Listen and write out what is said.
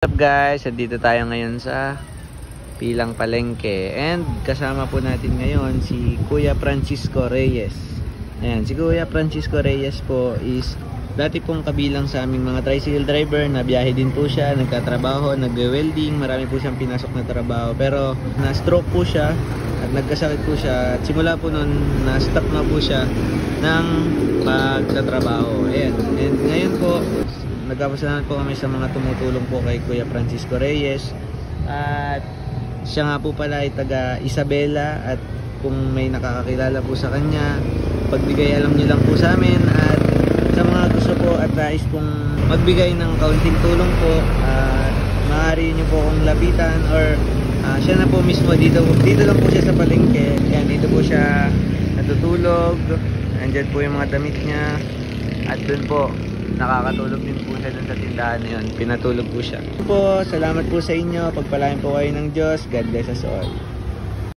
What's up guys, dito tayo ngayon sa Pilang Palengke and kasama po natin ngayon si Kuya Francisco Reyes. Ayan, si Kuya Francisco Reyes po is dati pong kabilang sa aming mga tricycle driver. Na biyahe din po siya, nagtatrabaho, nag-welding, marami po siyang pinasok na trabaho, pero na-stroke po siya at nagkasakit po siya at simula po nun na-stop na po siya ng pagtatrabaho. Ayan, and ngayon po nagpapasalamat po kami sa mga tumutulong po kay Kuya Francisco Reyes. At siya nga po pala ay taga Isabela, at kung may nakakakilala po sa kanya, pagbigay alam niyo lang po sa amin. At sa mga gusto po at nais pong magbigay ng kaunting tulong po, maaari niyo po kong lapitan, or siya na po mismo dito lang po siya sa palengke. Yan, dito po siya natutulog. Andyan po yung mga damit niya, at dun po nakakatulog din po siya dun sa tindahan na yun. Pinatulog po siya. Po, salamat po sa inyo. Pagpalain po kayo ng Diyos. God bless us all.